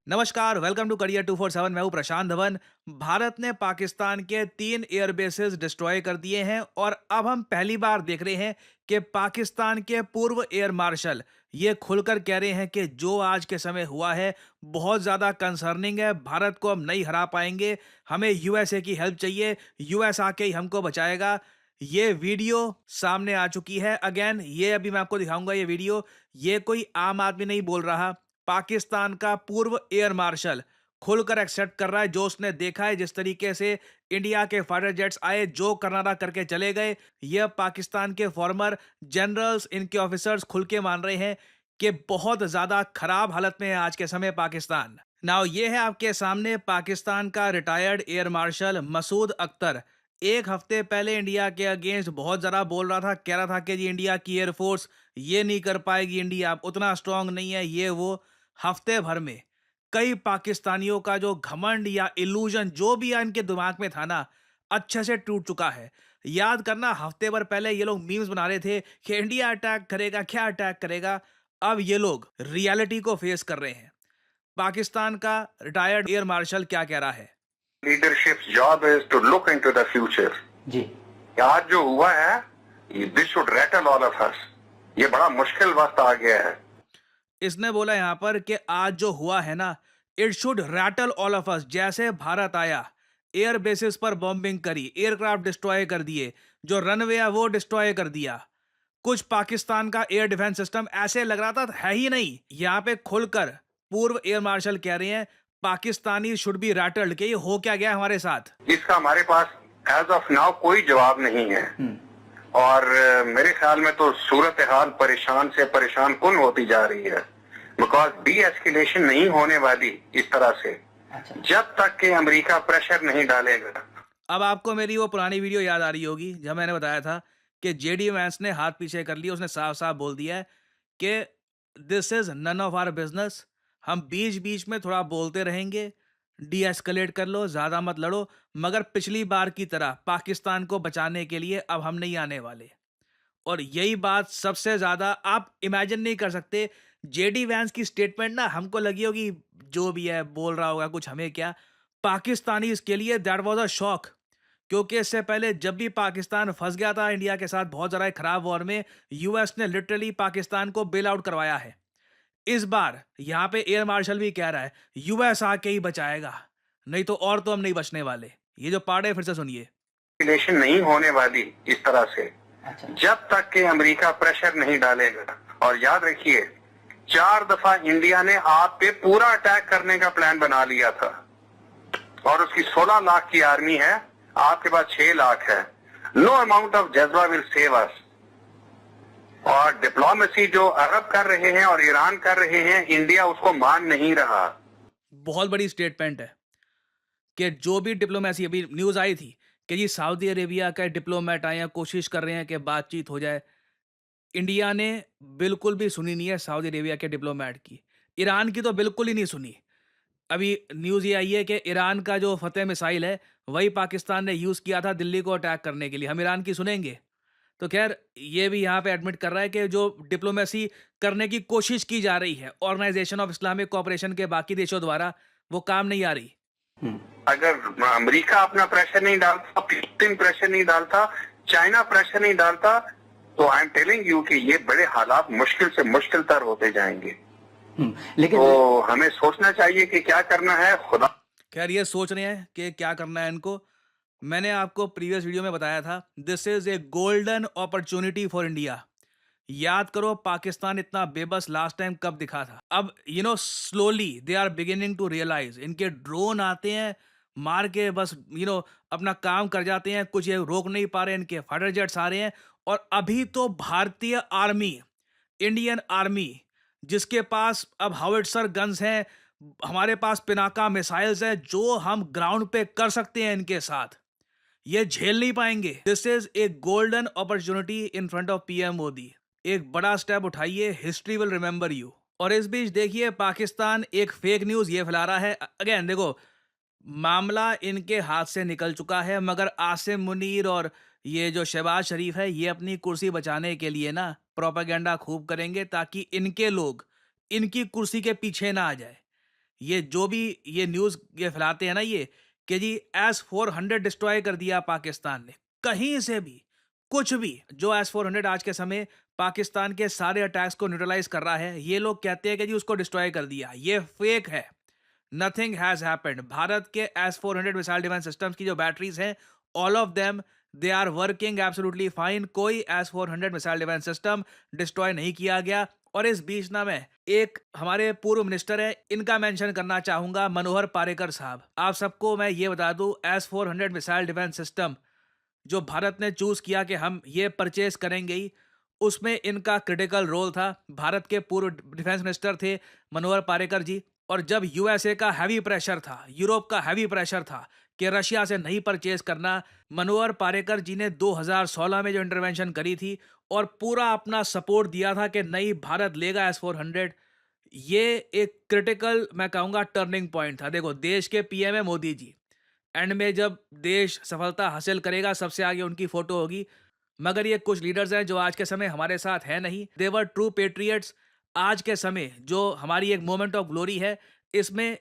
नमस्कार, welcome to career 247। मैं हूं प्रशांत धवन। भारत ने पाकिस्तान के 3 एयरबेसेस डिस्ट्रॉय कर दिए हैं और अब हम पहली बार देख रहे हैं कि पाकिस्तान के पूर्व एयर मार्शल ये खुलकर कह रहे हैं कि जो आज के समय हुआ है बहुत ज़्यादा कंसर्निंग है। भारत को हम नहीं हरा पाएंगे, हमें यूएसए की हेल्प चाहिए, यूएस आके ही हमको बचाएगा। ये वीडियो सामने आ चुकी है। अगेन ये अभी मैं आपको दिखाऊंगा। ये वीडियो, ये कोई आम आदमी नहीं बोल रहा, पाकिस्तान का पूर्व एयर मार्शल खुलकर एक्सेप्ट कर रहा है जो उसने देखा है, जिस तरीके से इंडिया के फाइटर जेट्स आए, जो करनारा करके चले गए। यह पाकिस्तान के फॉर्मर जनरल्स, इनके ऑफिसर्स खुल के मान रहे हैं कि बहुत ज्यादा खराब हालत में है आज के समय पाकिस्तान। नाउ ये है आपके सामने पाकिस्तान का retired air marshal Masood Akhtar. एक हफ्ते पहले इंडिया के अगेंस्ट बहुत ज़रा बोल रहा था, कह रहा था कि जी इंडिया की एयरफोर्स ये नहीं कर पाएगी, इंडिया उतना स्ट्रांग नहीं है, ये वो। हफ्ते भर में कई पाकिस्तानियों का जो घमंड या इल्यूजन जो भी इनके दिमाग में था ना, अच्छे से टूट चुका है। याद करना, हफ्ते भर पहले ये लोग मीम्स बना रहे थे कि इंडिया अटैक करेगा, क्या अटैक करेगा। अब ये लोग रियलिटी को फेस कर रहे हैं। पाकिस्तान का रिटायर्ड एयर मार्शल क्या कह रहा है? Leadership's job is to look into the future. जी। आज जो हुआ है, this should rattle all of us. ये बड़ा मुश्किल वक्त आ गया है। इसने बोला यहां पर कि आज जो हुआ है ना, it should rattle all of us. जैसे भारत आया, एयर बेसिस पर बॉम्बिंग करी, एयरक्राफ्ट डिस्ट्रॉय कर दिए, जो रनवे है वो डिस्ट्रॉय कर दिया। कुछ पाकिस्तान का एयर डिफेंस सिस्टम ऐसे लग रहा था है ही नहीं। यहां पे खुलकर पूर्व एयर मार्शल कह रहे हैं पाकिस्तानी शुड बी रैटल्ड कि ये हो क्या गया हमारे साथ। इसका हमारे पास एज ऑफ नाउ कोई जवाब नहीं है। और मेरे ख्याल में तो सूरत हाल परेशान से परेशान कुन होती जा रही है, बिकॉज डी एस्केलेशन नहीं होने वाली इस तरह से जब तक कि अमेरिका प्रेशर नहीं डालेगा। अब आपको मेरी वो पुरानी वीडियो याद आ रही होगी जब मैंने बताया था कि जेडी वैंस ने हाथ पीछे कर लिया। उसने साफ साफ बोल दिया है कि this is none of our business. हम बीच बीच में थोड़ा बोलते रहेंगे, डी एस्केलेट कर लो, ज़्यादा मत लड़ो, मगर पिछली बार की तरह पाकिस्तान को बचाने के लिए अब हम नहीं आने वाले। और यही बात सबसे ज़्यादा आप इमेजिन नहीं कर सकते। जेडी वैंस की स्टेटमेंट ना हमको लगी होगी जो भी है बोल रहा होगा कुछ, हमें क्या। पाकिस्तानी इसके लिए दैट वाज अ शॉक, क्योंकि इससे पहले जब भी पाकिस्तान फंस गया था इंडिया के साथ बहुत ज़रा एक खराब वॉर में, यूएस ने लिटरली पाकिस्तान को बेल आउट करवाया है। इस बार यहाँ पे एयर मार्शल भी कह रहा है यूएस आके ही बचाएगा, नहीं तो और तो हम नहीं बचने वाले। ये जो पार्ट है फिर से सुनिए। एस्केलेशन नहीं होने वाली इस तरह से जब तक कि अमेरिका प्रेशर नहीं डालेगा। और याद रखिए, 4 दफा इंडिया ने आप पे पूरा अटैक करने का प्लान बना लिया था, और उसकी 16 लाख की आर्मी है, आपके पास 6 लाख है। नो अमाउंट ऑफ जज्बा विल सेव अस। और डिप्लोमेसी जो अरब कर रहे हैं और ईरान कर रहे हैं, इंडिया उसको मान नहीं रहा। बहुत बड़ी स्टेटमेंट है कि जो भी डिप्लोमेसी, अभी न्यूज़ आई थी कि जी सऊदी अरेबिया का डिप्लोमेट आए हैं, कोशिश कर रहे हैं कि बातचीत हो जाए। इंडिया ने बिल्कुल भी सुनी नहीं है सऊदी अरेबिया के डिप्लोमेट की। ईरान की तो बिल्कुल ही नहीं सुनी। अभी न्यूज़ ये आई है कि ईरान का जो फतेह मिसाइल है वही पाकिस्तान ने यूज़ किया था दिल्ली को अटैक करने के लिए। हम ईरान की सुनेंगे? तो खैर ये भी यहाँ पे एडमिट कर रहा है कि जो डिप्लोमेसी करने की कोशिश की जा रही है ऑर्गेनाइजेशन ऑफ इस्लामिक कोऑपरेशन के बाकी देशों द्वारा, वो काम नहीं आ रही। अगर अमेरिका अपना प्रेशर नहीं डालता, फिलिस्तीन प्रेशर नहीं डालता, चाइना प्रेशर नहीं डालता, तो आई एम टेलिंग यू कि ये बड़े हालात मुश्किल से मुश्किल तर होते जाएंगे। लेकिन तो हमें सोचना चाहिए कि क्या करना है। खुदा खैर ये सोच रहे हैं कि क्या करना है इनको। मैंने आपको प्रीवियस वीडियो में बताया था, this is a golden opportunity for India. याद करो पाकिस्तान इतना बेबस लास्ट टाइम कब दिखा था। अब slowly they are beginning to realise. इनके ड्रोन आते हैं, मार के बस अपना काम कर जाते हैं, कुछ ये रोक नहीं पा रहे। इनके फाइटर जेट्स आ रहे हैं। और अभी तो भारतीय आर्मी, इंडियन आर्मी, जिसके पास अब हाउइट्जर गन्स हैं, हमारे पास पिनाका मिसाइल्स है, जो हम ग्राउंड पे कर सकते हैं इनके साथ, ये झेल नहीं पाएंगे। This is a golden opportunity in front of PM Modi. एक बड़ा स्टेप उठाइए, हिस्ट्री विल रिमेंबर यू। और इस बीच देखिए पाकिस्तान एक फेक न्यूज ये फैला रहा है। अगेन देखो, मामला इनके हाथ से निकल चुका है, मगर आसिम मुनीर और ये जो शहबाज शरीफ है, ये अपनी कुर्सी बचाने के लिए ना प्रोपेगेंडा खूब करेंगे ताकि इनके लोग इनकी कुर्सी के पीछे ना आ जाए। ये जो भी ये न्यूज़ ये फैलाते हैं ना ये, कि जी S-400 डिस्ट्रॉय कर दिया पाकिस्तान ने। कहीं से भी, कुछ भी, जो S-400 आज के समय पाकिस्तान के सारे अटैक्स को न्यूट्रलाइज़ कर रहा है, ये लोग कहते हैं कि जी उसको डिस्ट्रॉय कर दिया। ये फेक है। Nothing has happened. भारत के S-400 मिसाइल डिफेंस सिस्टम्स की जो बैटरीज़ हैं, all of them they are working absolutely fine. कोई S-400 missile defence system destroy नहीं किया गया। और इस बीच ना मैं एक हमारे पूर्व मिनिस्टर हैं, इनका मेंशन करना चाहूँगा, मनोहर पार्रिकर साहब। आप सबको मैं ये बता दूँ, S-400 मिसाइल डिफेंस सिस्टम जो भारत ने चूज़ किया कि हम ये परचेज़ करेंगे ही, उसमें इनका क्रिटिकल रोल था। भारत के पूर्व डिफेंस मिनिस्टर थे मनोहर पार्रिकर जी। और जब यूएसए का हैवी प्रेशर था, यूरोप का हैवी प्रेशर था कि रशिया से नहीं परचेज़ करना, मनोहर पार्रिकर जी ने 2016 में जो इंटरवेंशन करी थी और पूरा अपना सपोर्ट दिया था कि नहीं, भारत लेगा S-400। ये एक क्रिटिकल, मैं कहूँगा, टर्निंग पॉइंट था। देखो, देश के पीएम है मोदी जी। एंड में जब देश सफलता हासिल करेगा, सबसे आगे उनकी फोटो होगी। मगर ये कुछ लीडर्स हैं जो आज के समय हमारे साथ है नहीं। दे वर ट्रू पेट्रियट्स। आज के समय जो हमारी एक मोमेंट ऑफ ग्लोरी है, इसमें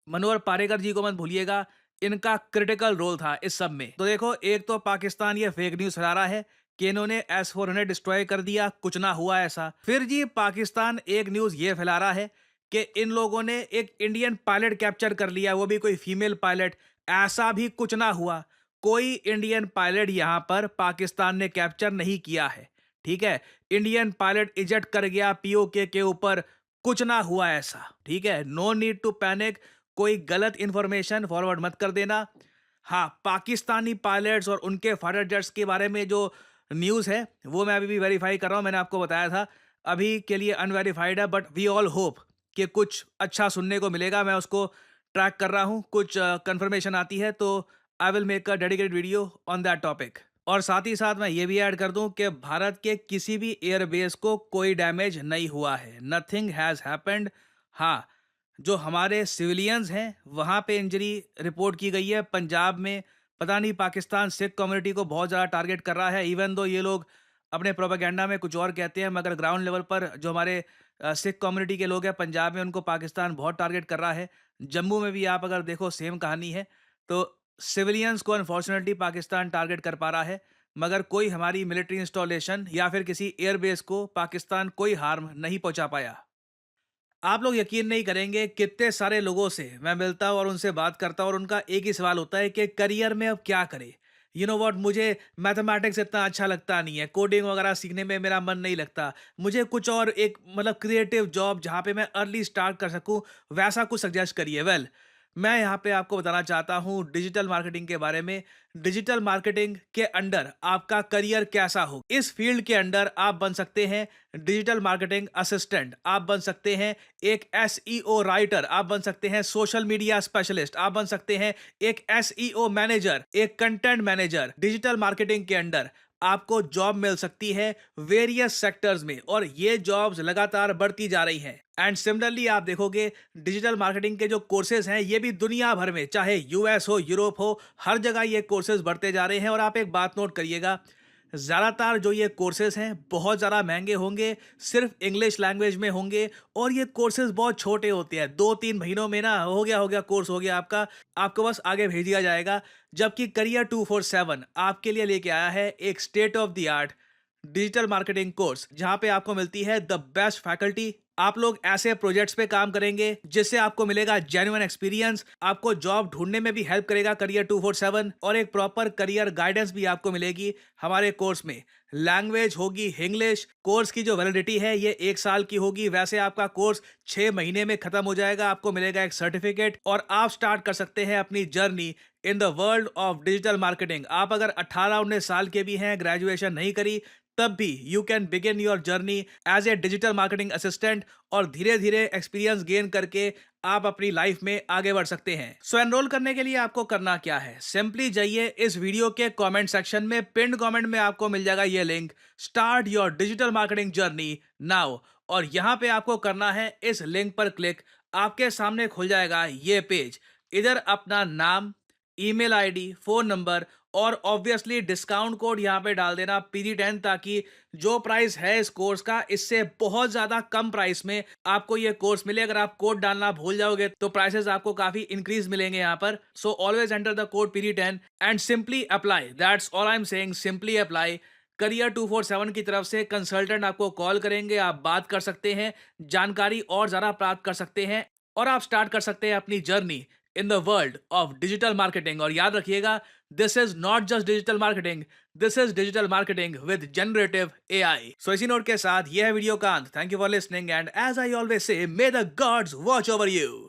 मनोहर पार्रिकर जी को मत भूलिएगा, इनका क्रिटिकल रोल था इस सब में। तो देखो, एक तो पाकिस्तान ये फेक न्यूज़ फैला रहा है कि इन्होंने S-400 डिस्ट्रॉय कर दिया, कुछ ना हुआ ऐसा। फिर जी पाकिस्तान एक न्यूज़ ये फैला रहा है कि इन लोगों ने एक इंडियन पायलट कैप्चर कर लिया, वो भी कोई फीमेल पायलट। ऐसा भी कुछ ना हुआ। कोई इंडियन पायलट यहाँ पर पाकिस्तान ने कैप्चर नहीं किया है, ठीक है? इंडियन पायलट इजेक्ट कर गया पीओके के ऊपर, कुछ ना हुआ ऐसा, ठीक है? No need to panic. कोई गलत इंफॉर्मेशन फॉरवर्ड मत कर देना। हाँ, पाकिस्तानी पायलट्स और उनके फाइटर जेट्स के बारे में जो न्यूज़ है, वो मैं अभी भी वेरीफाई कर रहा हूँ। मैंने आपको बताया था, अभी के लिए अनवेरिफाइड है, बट वी ऑल होप कि कुछ अच्छा सुनने को मिलेगा। मैं उसको ट्रैक कर रहा हूँ। कुछ कंफर्मेशन आती है तो I will make a dedicated video on that topic. और साथ ही साथ मैं ये भी ऐड कर दूं कि भारत के किसी भी एयरबेस को कोई डैमेज नहीं हुआ है। Nothing has happened. हाँ, जो हमारे सिविलियंस हैं, वहाँ पे इंजरी रिपोर्ट की गई है। पंजाब में पता नहीं पाकिस्तान सिख कम्युनिटी को बहुत ज़्यादा टारगेट कर रहा है। इवन दो ये लोग अपने प्रोपेगेंडा में कुछ और कहते हैं, मगर ग्राउंड लेवल पर जो हमारे सिख कम्युनिटी के लोग हैं पंजाब में, उनको पाकिस्तान बहुत टारगेट कर रहा है। जम्मू में भी आप अगर देखो, सेम कहानी है। तो सिविलियंस को अनफॉर्चुनेटली पाकिस्तान टारगेट कर पा रहा है, मगर कोई हमारी मिलिट्री इंस्टॉलेशन या फिर किसी एयरबेस को पाकिस्तान कोई हार्म नहीं पहुंचा पाया। आप लोग यकीन नहीं करेंगे, कितने सारे लोगों से मैं मिलता हूँ और उनसे बात करता हूँ और उनका एक ही सवाल होता है कि करियर में अब क्या करें। यू नो व्हाट, मुझे मैथमेटिक्स इतना अच्छा लगता नहीं है, कोडिंग वगैरह सीखने में मेरा मन नहीं लगता, मुझे कुछ और एक मतलब क्रिएटिव जॉब जहाँ पे मैं अर्ली स्टार्ट कर सकूँ, वैसा कुछ सजेस्ट करिए। वेल, मैं यहाँ पे आपको बताना चाहता हूँ डिजिटल मार्केटिंग के बारे में। डिजिटल मार्केटिंग के अंडर आपका करियर कैसा हो, इस फील्ड के अंडर आप बन सकते हैं डिजिटल मार्केटिंग असिस्टेंट, आप बन सकते हैं एक एसईओ राइटर, आप बन सकते हैं सोशल मीडिया स्पेशलिस्ट, आप बन सकते हैं एक एसईओ मैनेजर, एक कंटेंट मैनेजर। डिजिटल मार्केटिंग के अंडर आपको जॉब मिल सकती है वेरियस सेक्टर्स में, और ये जॉब्स लगातार बढ़ती जा रही हैं। एंड सिमिलरली आप देखोगे, डिजिटल मार्केटिंग के जो कोर्सेज हैं, ये भी दुनिया भर में, चाहे यूएस हो, यूरोप हो, हर जगह ये कोर्सेज बढ़ते जा रहे हैं। और आप एक बात नोट करिएगा, ज़्यादातर जो ये कोर्सेज हैं बहुत ज़्यादा महंगे होंगे, सिर्फ इंग्लिश लैंग्वेज में होंगे, और ये कोर्सेज बहुत छोटे होते हैं। 2-3 महीनों में ना हो गया कोर्स हो गया आपका, आपको बस आगे भेज दिया जाएगा। जबकि करियर 247 आपके लिए लेके आया है एक state of the art digital marketing course, जहां पे आपको मिलती है द बेस्ट फैकल्टी। आप लोग ऐसे प्रोजेक्ट्स पे काम करेंगे जिससे आपको मिलेगा जेन्युइन एक्सपीरियंस, आपको जॉब ढूंढने में भी हेल्प करेगा करियर 247, और एक प्रॉपर करियर गाइडेंस भी आपको मिलेगी हमारे कोर्स में। लैंग्वेज होगी इंग्लिश। कोर्स की जो वैलिडिटी है ये 1 साल की होगी। वैसे आपका कोर्स 6 महीने में खत्म हो जाएगा, आपको मिलेगा एक सर्टिफिकेट, और आप स्टार्ट कर सकते हैं अपनी journey in the world of digital marketing. आप अगर 18-19 साल के भी हैं, ग्रेजुएशन नहीं करी, तब भी you can begin your journey as a digital marketing assistant, और धीरे धीरे एक्सपीरियंस गेन करके आप अपनी लाइफ में आगे बढ़ सकते हैं। सो एनरोल करने के लिए आपको करना क्या है, सिंपली जाइए इस वीडियो के कमेंट सेक्शन में, पिन कमेंट में आपको मिल जाएगा ये link, start your digital marketing journey now. और यहाँ पे आपको करना है इस लिंक पर क्लिक। आपके सामने खुल जाएगा ये पेज। इधर अपना नाम, ईमेल आईडी, फोन नंबर और ऑब्वियसली डिस्काउंट कोड यहाँ पे डाल देना PD10, ताकि जो प्राइस है इस कोर्स का इससे बहुत ज्यादा कम प्राइस में आपको ये कोर्स मिले। अगर आप कोड डालना भूल जाओगे तो प्राइसेस आपको काफी इंक्रीज मिलेंगे यहाँ पर। So always enter the code PD10 and simply apply. That's all I am saying, simply apply. Career 247 की तरफ से कंसल्टेंट आपको कॉल करेंगे, आप बात कर सकते हैं, जानकारी और ज्यादा प्राप्त कर सकते हैं और आप स्टार्ट कर सकते हैं अपनी journey in the world of digital marketing. और याद रखिएगा, this is not just digital marketing, this is digital marketing with generative AI। So इसी नोट के साथ यह है वीडियो का अंत। Thank you for listening and as I always say, may the gods watch over you.